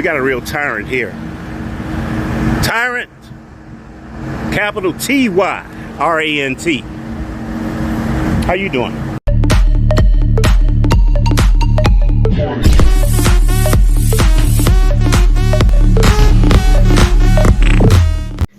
We got a real tyrant here. Tyrant, capital T-Y-R-A-N-T. How you doing?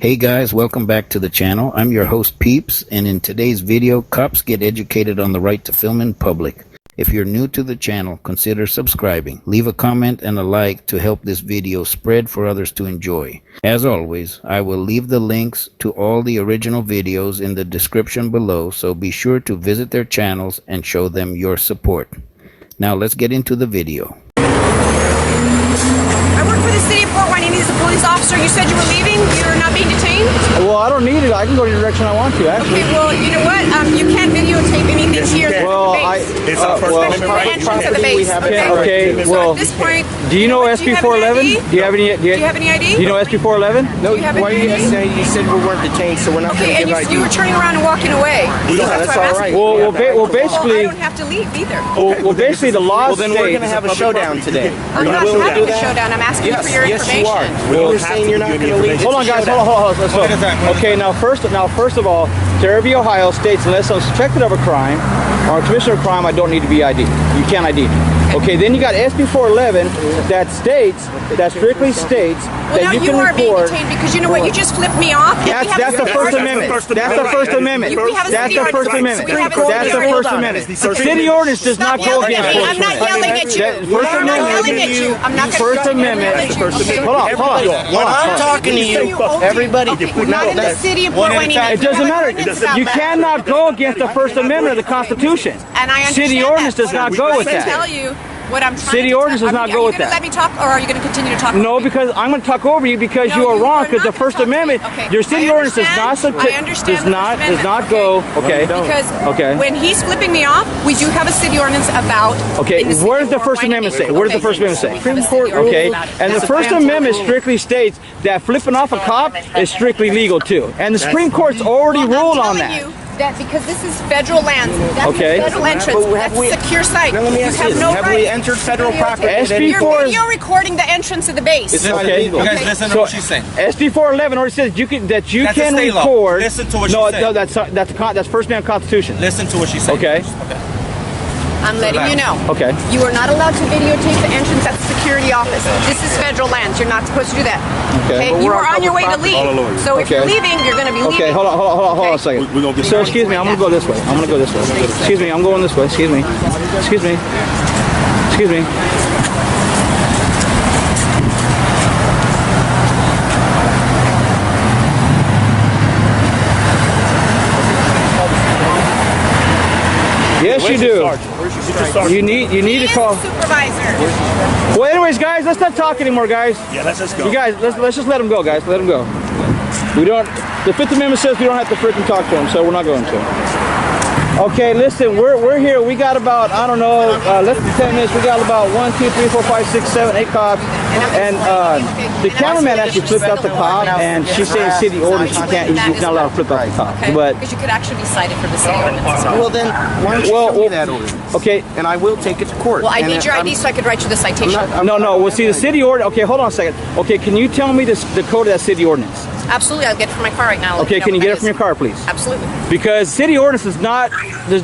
Hey guys, welcome back to the channel. I'm your host Peeps, and in today's video, cops get educated on the right to film in public. If you're new to the channel, consider subscribing. Leave a comment and a like to help this video spread for others to enjoy. As always, I will leave the links to all the original videos in the description below, so be sure to visit their channels and show them your support. Now let's get into the video. I work for the city of Fort Wayne. He's a police officer. You said you were leaving. You're not being detained? Well, I don't need it. I can go any direction I want to, actually. Okay, well, you know what? You can't videotape anything here. Well, It's our first amendment right. entrance of the base. Okay, well, so at this point, do you know SB 411? Do you have any ID? Do you know SB 411? No, Do you have why any you ID? say you said we weren't detained, so we're not Okay, going to and give ID. you were turning around and walking away. That's all right. Well, Well, I basically, don't have to leave either. well, basically the law Well, then we're going to states. have a showdown today. I'm not willing to having do a that? showdown. I'm asking Yes, for your yes, you information. are. You're saying you're not going to leave. Hold on, guys. Hold on. Let's go. Okay, now first of all, Calgary, Ohio states unless I'm suspected of a crime or commission of a crime, I don't need to be ID. You can't ID me. Okay, then you got SB 411 that strictly states Well, that now you you can are being record. detained because you know what? You just flipped me off. That's the First Amendment. That's the First Amendment. We have a That's city the First ordinance. Amendment. We have a That's the city First ordinance. Amendment. City ordinance does not go Yelling against at me. First I'm not Amendment. yelling at you. First I'm not yelling Amendment. at you. I'm not First Amendment. Hold on. When I'm talking to you, everybody, We're not in the city of Fort Wayne. It doesn't matter. You cannot go against the First Amendment of the Constitution. And I understand City ordinance that. does not go with I'm that. tell you what I'm trying City to ordinance does tell- not go with that. Are you going to let me talk, or are you going to continue to talk? No, because I'm going to talk over you because No, you are you wrong. are Because not the First gonna talk to me. Amendment, Okay, your city I ordinance does understand. not I understand the First does not Amendment. go. Okay. Because Okay. when he's flipping me off, we do have a city ordinance about. Okay, in the city where does of the Fort First Wayne. Amendment say? Where does the First Amendment say? We have a city ordinance Okay, about it. and the First Amendment strictly states that flipping off a cop is strictly legal too. And the Supreme Court's already Well, ruled I'm on telling that. you that because this is federal land, that's Okay. a federal entrance, But that's have we- a secure site. Now let me You ask have you this. no Have right. we entered federal property at SB any You're 4 video recording the entrance of the base. It's not Okay. illegal. You guys listen to what she's saying. SB 411 already says you can That's a can state law. record. Listen to what no, she said. no, that's First Amendment Constitution. Listen to what she's saying. Okay. I'm letting you know. Okay. You are not allowed to videotape the entrance at the security office. This is federal land. You're not supposed to do that. Okay. But You we're are on on your way public to property. leave. So if Okay. you're leaving, you're going to be leaving. Okay, hold on a second. We're gonna get Sir, excuse me, I'm gonna go this way. I'm gonna go this way. Excuse me, I'm going this way. Excuse me. Excuse me. Excuse me. Yes, you do. You need to call. Supervisor. Well, anyways, guys, let's not talk anymore, guys. Yeah, let's just go. You guys, let's just let him go, guys. Let him go. We don't. The Fifth Amendment says we don't have to freaking talk to him, so we're not going to. Okay, listen, we're here. We got about, I don't know, less than 10 minutes. We got about 1, 2, 3, 4, 5, 6, 7, 8 cops. And the cameraman actually flipped out the cop, and she's saying city ordinance. He's not allowed to flip out the cop. Okay. But Because you could actually be cited for the city ordinance. Well, then, why don't you show me that ordinance? okay. And I will take it to court. Well, I And need your ID so I could write you the citation. No. Well, see, the city ordinance. Okay, hold on a second. Okay, can you tell me the code of that city ordinance? Absolutely, I'll get it from my car right now. Okay, can you get it from your car, please? Absolutely. Because city ordinance does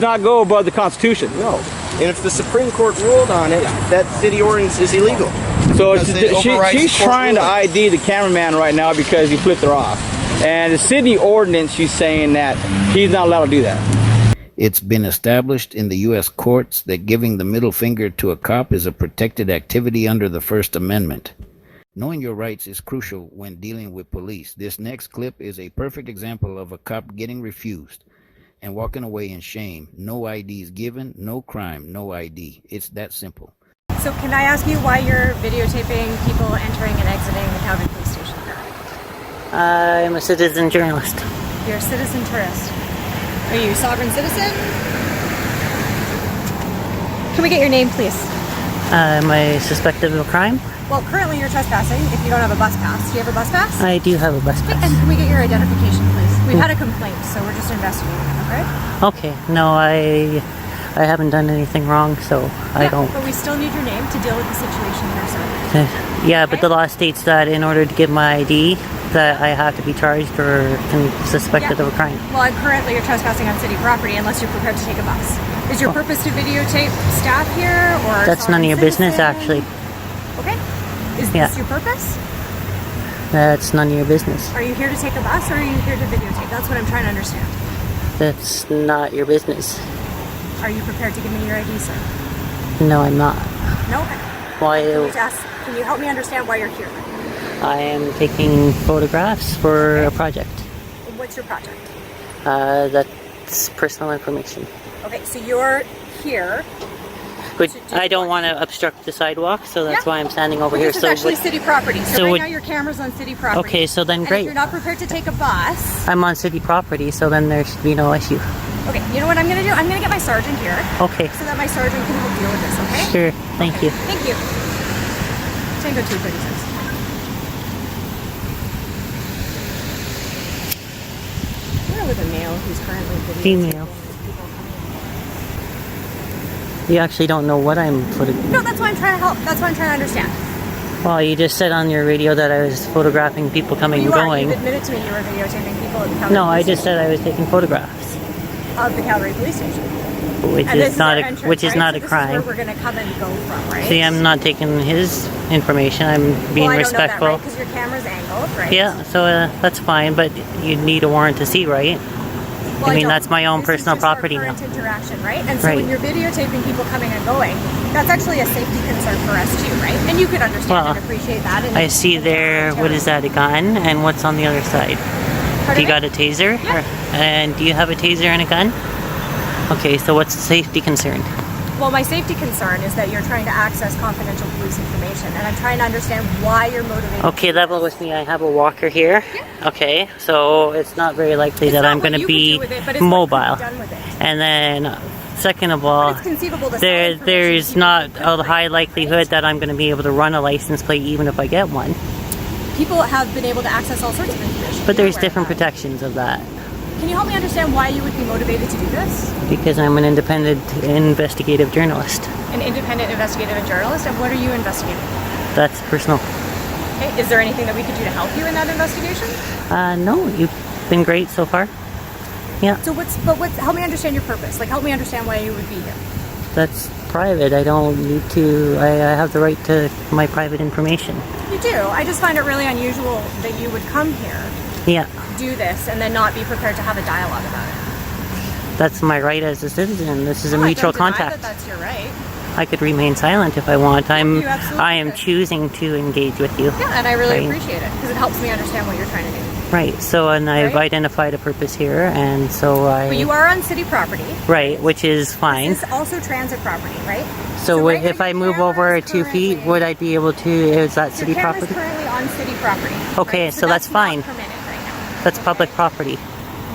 not go above the Constitution. No. And if the Supreme Court ruled on it, that city ordinance is illegal. So Because it overrides she's court trying to rulings. ID the cameraman right now because he flipped her off. And the city ordinance, she's saying that he's not allowed to do that. It's been established in the U.S. courts that giving the middle finger to a cop is a protected activity under the First Amendment. Knowing your rights is crucial when dealing with police. This next clip is a perfect example of a cop getting refused and walking away in shame. No IDs given, no crime, no ID. It's that simple. So can I ask you why you're videotaping people entering and exiting the Calgary police station? I'm a citizen journalist. You're a citizen tourist. Are you a sovereign citizen? Can we get your name, please? Am I suspected of a crime? Well, currently you're trespassing if you don't have a bus pass. Do you have a bus pass? I do have a bus And pass. can we get your identification, please? We've had a complaint, so we're just investigating, okay? Okay, no, I I haven't done anything wrong, so I don't. But we still need your name to deal with the situation here, sir. Yeah, but the law states that in order to get my ID, that I have to be charged or suspected of a crime. Well, currently you're trespassing on city property unless you're prepared to take a bus. Is your purpose to videotape staff here, or That's none of your business, actually. Okay. Is this your purpose? That's none of your business. Are you here to take a bus, or are you here to videotape? That's what I'm trying to understand. That's not your business. Are you prepared to give me your ID, sir? No, I'm not. No? Why? Can you help me understand why you're here? I am taking photographs for a project. What's your project? That's personal information. Okay, so you're here. But I don't want to obstruct the sidewalk, so that's why I'm standing over here. This is actually city property. So right now your camera's on city property. Okay, so then and great. If you're not prepared to take a bus. I'm on city property, so then there should be no issue. Okay, you know what I'm going to do? I'm going to get my sergeant here. Okay. So that my sergeant can help deal with this, okay? Sure, thank you. Thank you. Tango 236. We're with a male who's currently videotaping. Female. You actually don't know what I'm photographing. No, that's why I'm trying to help. That's why I'm trying to understand. Well, you just said on your radio that I was photographing people coming and going. You've admitted to me you were videotaping people at the Calgary No, I police just said I was taking photographs. of the Calgary police station. Which And this is not our a entrance, which is right? not So a this crime. is where we're going to come and go from, right? See, I'm not taking his information. I'm being well, I respectful. don't know that, right? Because your camera's angled, right? Yeah, so that's fine, but you need a warrant to see, right? Well, I mean, don't. that's my own This personal is just our property now. current interaction, right? And so Right. when you're videotaping people coming and going, that's actually a safety concern for us too, right? And you could understand and appreciate that. And I see there, what is that, a gun? And what's on the other side? Do you got a taser? Yeah. And do you have a taser and a gun? Okay, so what's the safety concern? Well, my safety concern is that you're trying to access confidential police information, and I'm trying to understand why you're motivated. Okay, level with me. I have a walker here. Yeah. Okay, so it's not very likely that I'm going to be mobile. And then, second of all, But it's conceivable to there's not a high likelihood that I'm going to be able to run a license plate even if I get one. People have been able to access all sorts of information. But there's You're aware different of that. protections of that. Can you help me understand why you would be motivated to do this? Because I'm an independent investigative journalist. An independent investigative journalist, and what are you investigating? That's personal. Okay, is there anything that we could do to help you in that investigation? No, you've been great so far. Yeah. So help me understand your purpose. Like, help me understand why you would be here. That's private. I don't need to, I have the right to my private information. You do. I just find it really unusual that you would come here, Yeah. do this, and then not be prepared to have a dialogue about it. That's my right as a citizen. This is a mutual I don't deny contact. that that's your right. I could remain silent if I want. You absolutely I am could. choosing to engage with you. Yeah, and I really Right. appreciate it because it helps me understand what you're trying to do. Right. So, and I've Right. identified a purpose here, and so I. But you are on city property. Right, which is fine. This is also transit property, right? So, right now if I your move camera over is 2 feet, currently- would I be able to? Is that Your city camera's property? currently on city property. Okay, right? so that's fine. Not permitted right now. That's public property,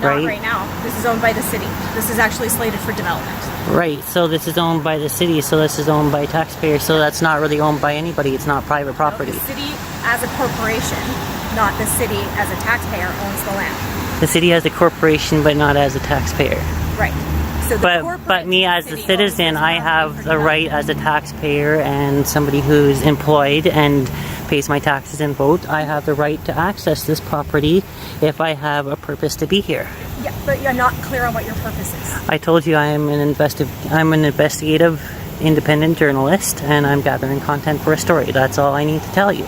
Not right? right now. This is owned by the city. This is actually slated for development. Right. So this is owned by the city. So this is owned by taxpayers. So that's not really owned by anybody. It's not private property. The city as a corporation, not the city as a taxpayer, owns the land. The city as a corporation, but not as a taxpayer. Right. So the But me as a citizen, I have the right as a taxpayer and somebody who's employed and pays my taxes and vote. I have the right to access this property if I have a purpose to be here. Yeah, but you're not clear on what your purpose is. I told you I'm an investigative independent journalist and I'm gathering content for a story. That's all I need to tell you.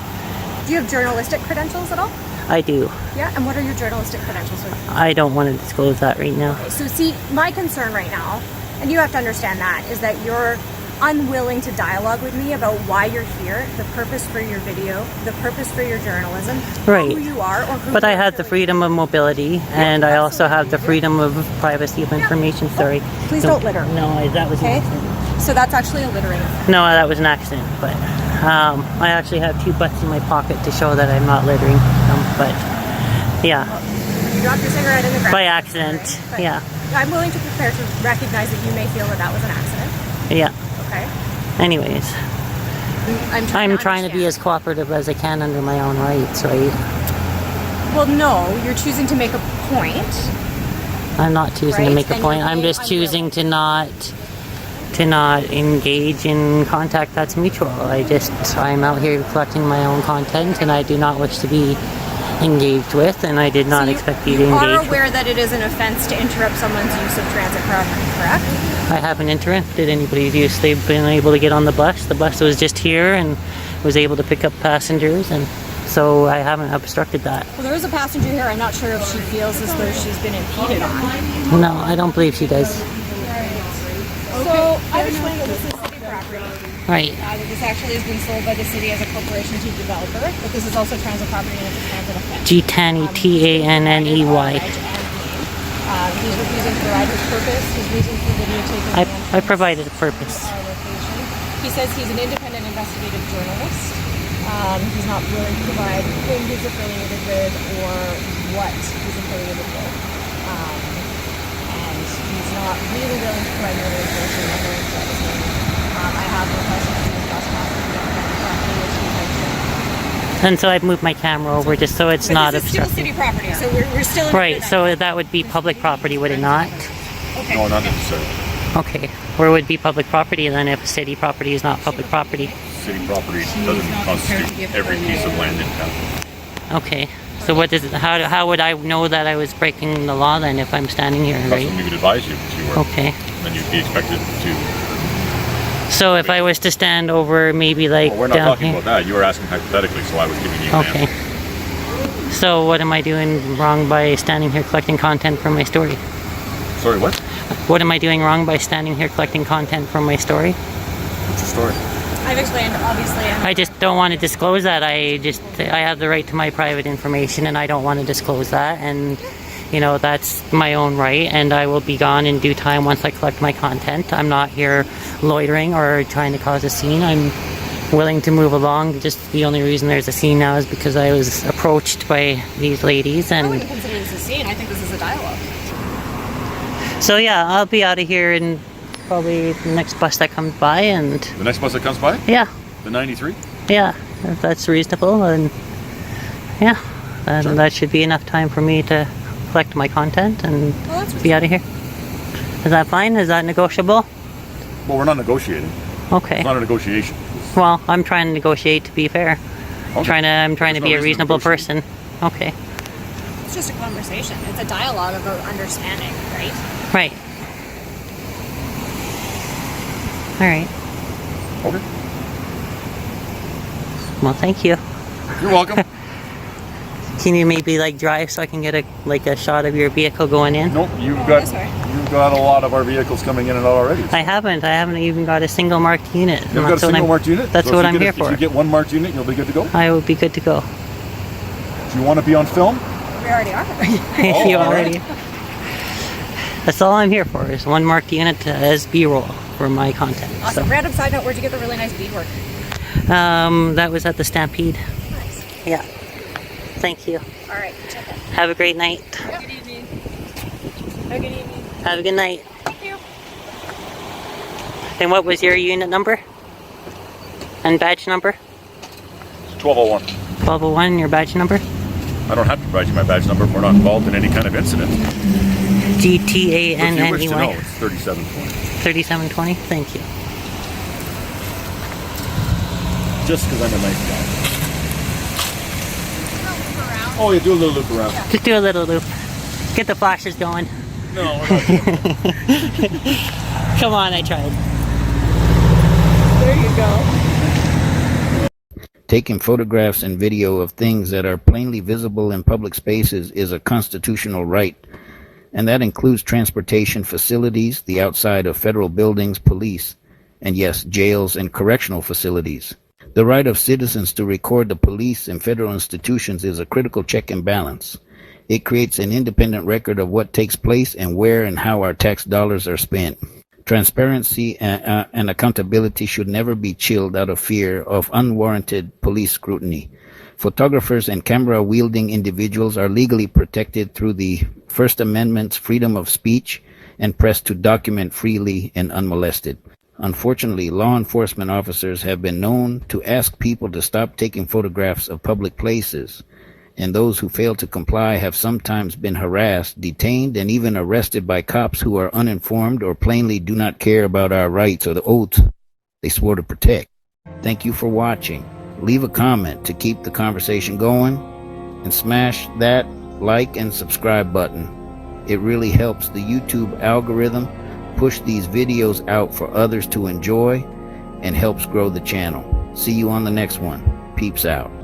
Do you have journalistic credentials at all? I do. Yeah, and what are your journalistic credentials? I don't want to disclose that right now. Okay, so see, my concern right now, and you have to understand that, is that you're unwilling to dialogue with me about why you're here, the purpose for your video, the purpose for your journalism, Right. who you are, or who But I you're have the affiliated freedom of mobility, and I also have the freedom of privacy of information. Sorry. Please don't litter. No, that was Okay? an accident. So that's actually a littering offense. No, that was an accident. But I actually have 2 butts in my pocket to show that I'm not littering. But yeah, You dropped your cigarette in the ground. by accident. Right? But Yeah, I'm willing to prepare to recognize that you may feel that that was an accident. yeah. Okay? Anyways, I'm trying to be understand. as cooperative as I can under my own rights, right? Well, no, you're choosing to make a point. I'm not choosing to Right, make a and point. you're I'm being just choosing to not to not engage in contact that's mutual. I'm out here collecting my own content, and I do not wish to be engaged with, and I did not expect you to engage. You are aware that it is an offense to interrupt someone's use of transit property, correct? I haven't interrupted anybody's use. They've been able to get on the bus. The bus was just here and was able to pick up passengers, and so I haven't obstructed that. Well, there is a passenger here. I'm not sure if she feels as though she's been impeded on. No, I don't believe she does. So I've explained that this is city property. Right. That this actually has been sold by the city as a corporation to developer, but this is also transit property and it's a transit offense. G-Tanny, T-A-N-N-E-Y. He's refusing to provide his purpose. His reason for videotaping. I provided a purpose. Our location. He says he's an independent investigative journalist. He's not willing to provide whom he's affiliated with or what he's affiliated with. And he's not really willing to provide more information than what his name. I have requested to discuss property, which he mentioned. And so I've moved my camera over just so it's not This is still obstructing. city property, so we're still in Right, so that would be public property, would it not? Okay. No, not necessarily. Okay. Where would be public property then if city property is not public property? City property doesn't constitute every piece of land in town. Okay. So what does it, how would I know that I was breaking the law then if I'm standing here, That's right? when we would advise you if you were. Okay. Then you'd be expected to. So if I was to stand over maybe like Well, we're not down talking here. about that. You were asking hypothetically, so I was giving you an Okay. answer. So what am I doing wrong by standing here collecting content from my story? Sorry, what? What am I doing wrong by standing here collecting content from my story? What's your story? I've explained, obviously. I just don't want to disclose that. I have the right to my private information, and I don't want to disclose that. And you know, that's my own right, and I will be gone in due time once I collect my content. I'm not here loitering or trying to cause a scene. I'm willing to move along. Just the only reason there's a scene now is because I was approached by these ladies, I and wouldn't consider this a scene. I think this is a dialogue. so yeah, I'll be out of here in probably the next bus that comes by, and The next bus that comes by? yeah, The 93? yeah, if that's reasonable, and yeah, and Sure. that should be enough time for me to collect my content and Well, that's be out of here. Is that fine? Is that negotiable? Well, we're not negotiating. Okay. It's not a negotiation. Well, I'm trying to negotiate to be fair. Okay. I'm trying to There's be no a reason to reasonable negotiate. person. Okay. It's just a conversation. It's a dialogue about understanding, right? Right. All right. Okay. Well, thank you. You're welcome. Can you maybe like drive so I can get a shot of your vehicle going in? Nope, you've this way. got a lot of our vehicles coming in and out already. I haven't even got a single marked unit. You've got a single marked unit? That's So what if I'm you here get a- for. If you get one marked unit, you'll be good to go? I would be good to go. Do you want to be on film? We already are. You all already. That's all I'm here for, is one marked unit as B-roll for my content. Awesome. Random side note, where'd you get the really nice beadwork? That was at the Stampede. Nice. Yeah. Thank you. All right. Check it. Have a great night. Have a good evening. Have a good evening. Have a good night. Thank you. And what was your unit number? And badge number? It's 1201. 1201, your badge number? I don't have to provide you my badge number if we're not involved in any kind of incident. But if you wish to know, GTANNEY. it's 3720. 3720, thank you. Just because I'm a nice guy. Oh, you do a little loop around. Just do a little loop. Get the flashers going. No, we're not doing that. Come on, I tried. There you go. Taking photographs and video of things that are plainly visible in public spaces is a constitutional right, and that includes transportation facilities, the outside of federal buildings, police, and yes, jails and correctional facilities. The right of citizens to record the police and federal institutions is a critical check and balance. It creates an independent record of what takes place and where and how our tax dollars are spent. Transparency and accountability should never be chilled out of fear of unwarranted police scrutiny. Photographers and camera-wielding individuals are legally protected through the First Amendment's freedom of speech and press to document freely and unmolested. Unfortunately, law enforcement officers have been known to ask people to stop taking photographs of public places and those who fail to comply have sometimes been harassed, detained, and even arrested by cops who are uninformed or plainly do not care about our rights or the oaths they swore to protect. Thank you for watching. Leave a comment to keep the conversation going, and smash that like and subscribe button. It really helps the YouTube algorithm push these videos out for others to enjoy and helps grow the channel. See you on the next one. Peeps out.